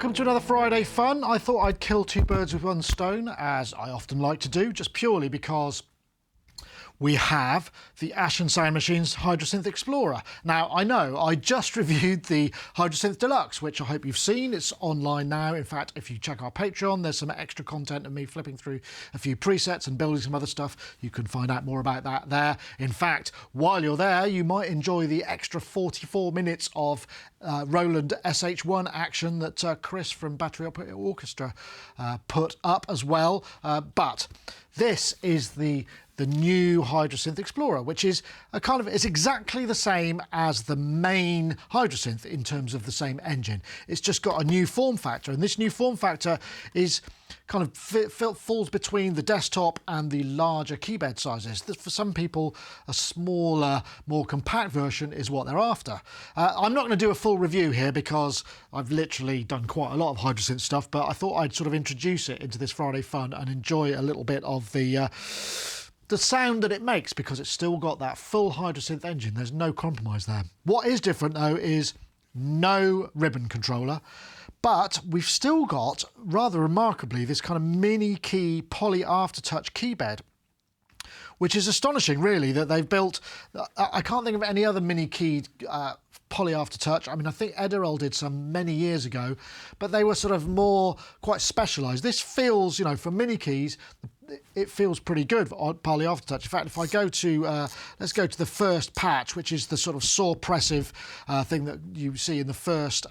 welcome to another Friday Fun. I thought I'd kill two birds with one stone, as I often like to do, just purely because we have the Ahsun Sound Machines Hydrasynth Explorer. Now, I know I just reviewed the Hydrasynth Deluxe, which I hope you've seen. It's online now. In fact, if you check our Patreon, there's some extra content of me flipping through a few presets and building some other stuff. You can find out more about that there. In fact, while you're there, you might enjoy the extra 44 minutes of Roland SH1 action that Chris from Battery Operated Orchestra put up as well. But this is the new Hydrasynth Explorer, which is it's exactly the same as the main Hydrosynth in terms of the same engine. It's just got a new form factor, and this new form factor is falls between the desktop and the larger keybed sizes. For some people, a smaller, more compact version is what they're after. I'm not going to do a full review here because I've literally done quite a lot of Hydrosynth stuff, but I thought I'd sort of introduce it into this Friday Fun and enjoy a little bit of the sound that it makes, because it's still got that full Hydrosynth engine. There's no compromise there. What is different though is no ribbon controller, but we've still got, rather remarkably, this kind of mini key poly Aftertouch key bed, which is astonishing really that they've built. I can't think of any other mini keyed poly Aftertouch. I mean, I think Edirol did some many years ago, but they were sort of more quite specialised. This feels, you know, for mini keys, it feels pretty good for poly Aftertouch. In fact, if I go to, let's go to the first patch, which is the sort of saw pressive thing that you see in the first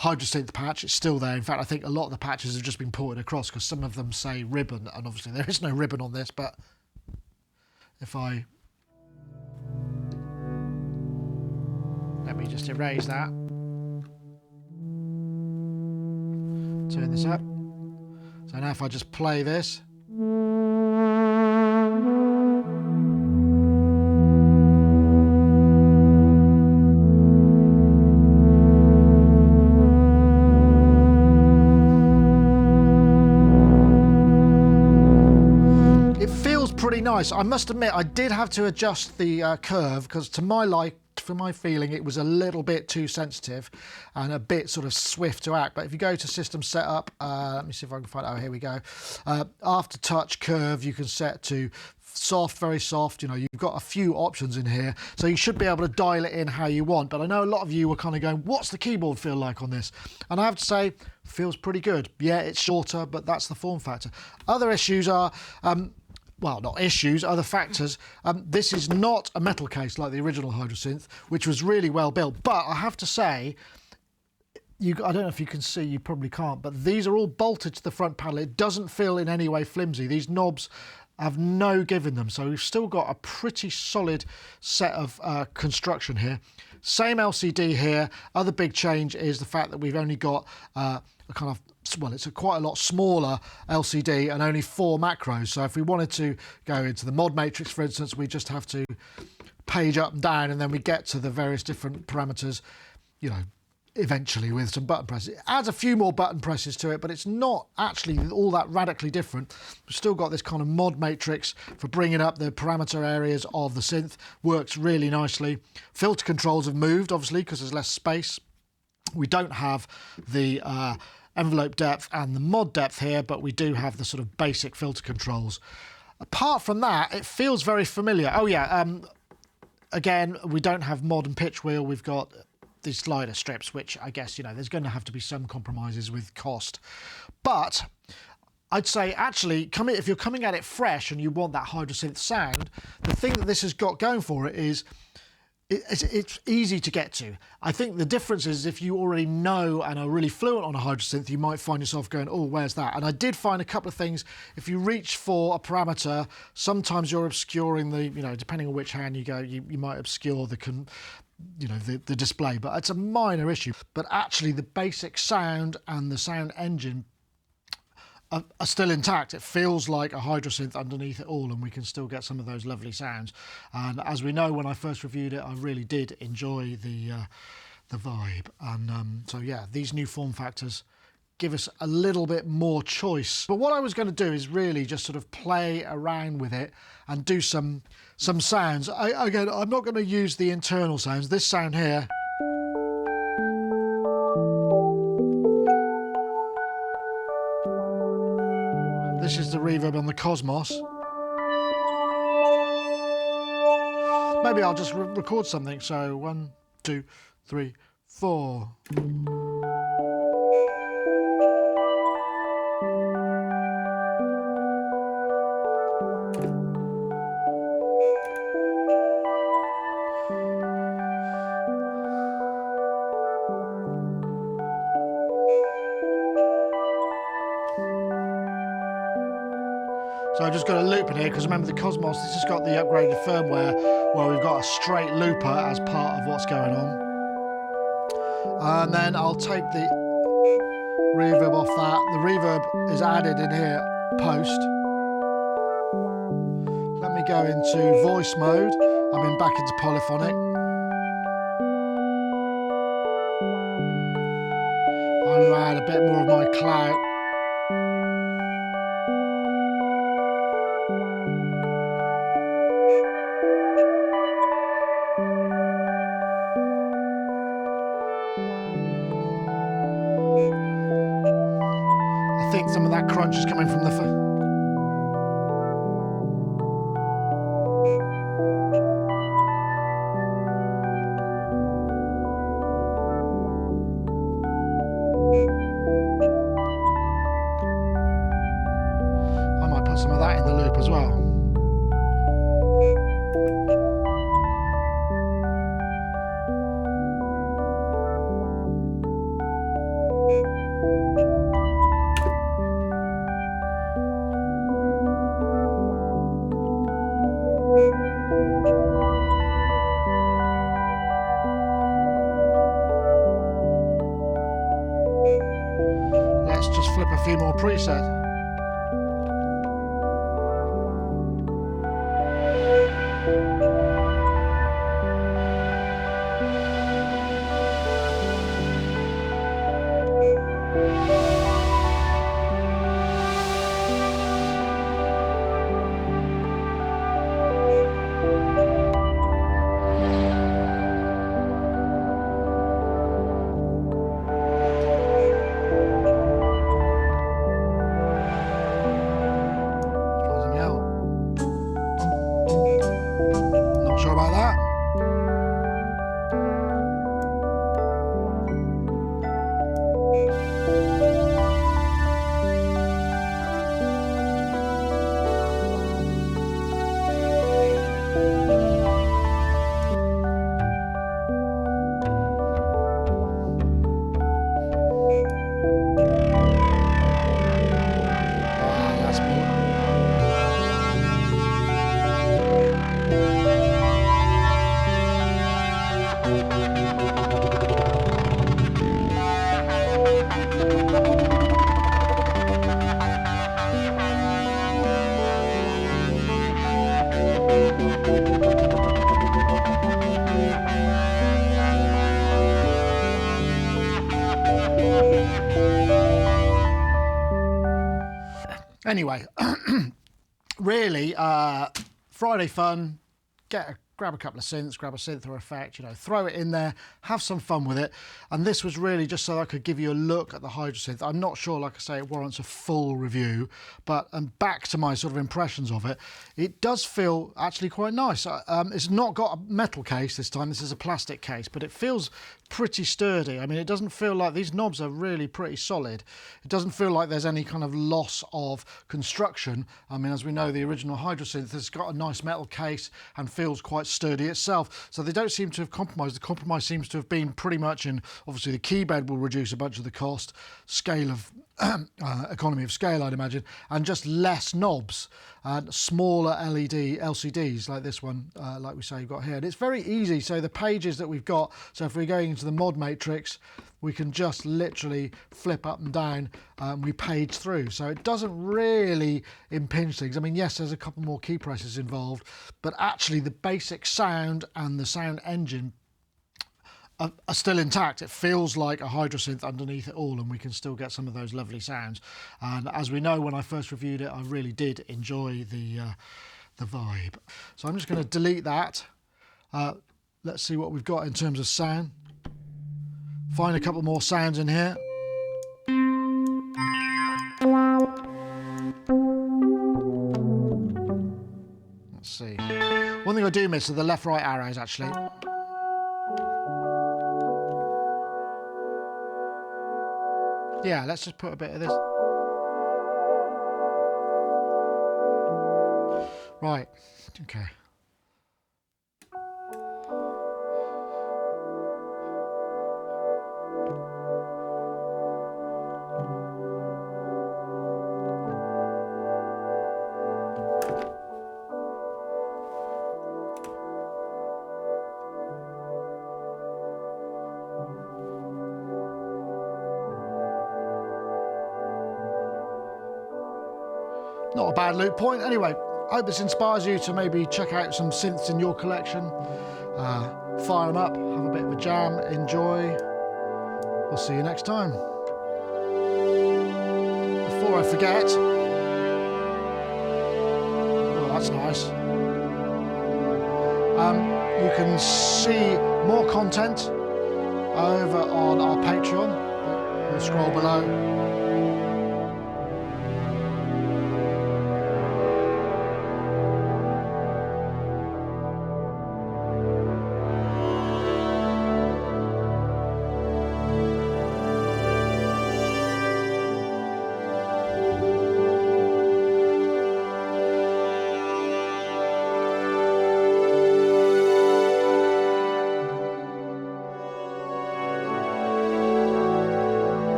Hydrosynth patch. It's still there. In fact, I think a lot of the patches have just been ported across because some of them say ribbon, and obviously there is no ribbon on this, but if I... Let me just erase that. Turn this up. So now if I just play this. It feels pretty nice. I must admit, I did have to adjust the curve because to my for my feeling, it was a little bit too sensitive and a bit sort of swift to act. But if you go to system setup, let me see if I can find it. Oh, here we go. Aftertouch curve, you can set to soft, very soft. You know, you've got a few options in here, so you should be able to dial it in how you want. But I know a lot of you were kind of going, what's the keyboard feel like on this? And I have to say, feels pretty good. Yeah, it's shorter, but that's the form factor. Other issues are... well, not issues, other factors. This is not a metal case like the original Hydrosynth, which was really well built. But I have to say, I don't know if you can see, you probably can't, but these are all bolted to the front panel. It doesn't feel in any way flimsy. These knobs have no give in them, so we've still got a pretty solid set of construction here. Same LCD here. Other big change is the fact that we've only got a kind of, well, it's a quite a lot smaller LCD and only 4 macros. So if we wanted to go into the mod matrix, for instance, we just have to page up and down, and then we get to the various different parameters, you know, eventually with some button presses. It adds a few more button presses to it, but it's not actually all that radically different. We've still got this kind of mod matrix for bringing up the parameter areas of the synth. Works really nicely. Filter controls have moved, obviously, because there's less space. We don't have the envelope depth and the mod depth here, but we do have the sort of basic filter controls. Apart from that, it feels very familiar. Oh yeah, again, we don't have mod and pitch wheel. We've got these slider strips, which I guess, you know, there's going to have to be some compromises with cost. But I'd say actually, if you're coming at it fresh and you want that Hydrosynth sound, the thing that this has got going for it is it's easy to get to. I think the difference is if you already know and are really fluent on a Hydrosynth, you might find yourself going, oh, where's that? And I did find a couple of things. If you reach for a parameter, sometimes you're obscuring the, you know, depending on which hand you go, you might obscure the the display, but it's a minor issue. But actually the basic sound and the sound engine are still intact. It feels like a Hydrosynth underneath it all, and we can still get some of those lovely sounds. And as we know, when I first reviewed it, I really did enjoy the vibe. And so yeah, these new form factors give us a little bit more choice. But what I was going to do is really just sort of play around with it and do some sounds. Again, I'm not going to use the internal sounds. This sound here this is the reverb on the Cosmos. Maybe I'll just record something. So 1, 2, 3, 4. So I've just got a loop in here because remember the Cosmos, this has got the upgraded firmware where we've got a straight looper as part of what's going on. And then I'll take the reverb off that. The reverb is added in here post. Let me go into voice mode. I'm back into polyphonic. I'm going to add a bit more of my clout. I think some of that crunch is coming from the I might put some of that in the loop as well. Let's just flip a few more presets. Anyway, really, Friday fun, grab a couple of synths, grab a synth or effect, you know, throw it in there, have some fun with it. And this was really just so I could give you a look at the Hydrosynth. I'm not sure, like I say, it warrants a full review, but back to my sort of impressions of it, it does feel actually quite nice. It's not got a metal case this time, this is a plastic case, but it feels pretty sturdy. I mean, it doesn't feel like these knobs are really pretty solid. It doesn't feel like there's any kind of loss of construction. I mean, as we know, the original Hydrosynth has got a nice metal case and feels quite sturdy itself. So they don't seem to have compromised. The compromise seems to have been pretty much in, obviously the key bed will reduce a bunch of the cost, scale of economy of scale, I'd imagine, and just less knobs and smaller LCDs like this one, like we say you've got here. And it's very easy. So the pages that we've got, so if we're going into the mod matrix, we can just literally flip up and down and we page through. So it doesn't really impinge things. I mean, yes, there's a couple more key presses involved, but actually the basic sound and the sound engine are still intact. It feels like a Hydrosynth underneath it all, and we can still get some of those lovely sounds. And as we know, when I first reviewed it, I really did enjoy the vibe. So I'm just going to delete that. Let's see what we've got in terms of sound. Find a couple more sounds in here. One thing I do miss are the left-right arrows, actually. Yeah, let's just put a bit of this. Right, okay. Not a bad loop point. Anyway, I hope this inspires you to maybe check out some synths in your collection. Fire them up, have a bit of a jam, enjoy. We'll see you next time. Before I forget, oh, that's nice. You can see more content over on our Patreon. We'll scroll below.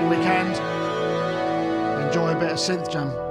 Weekend. Enjoy a bit of synth jam.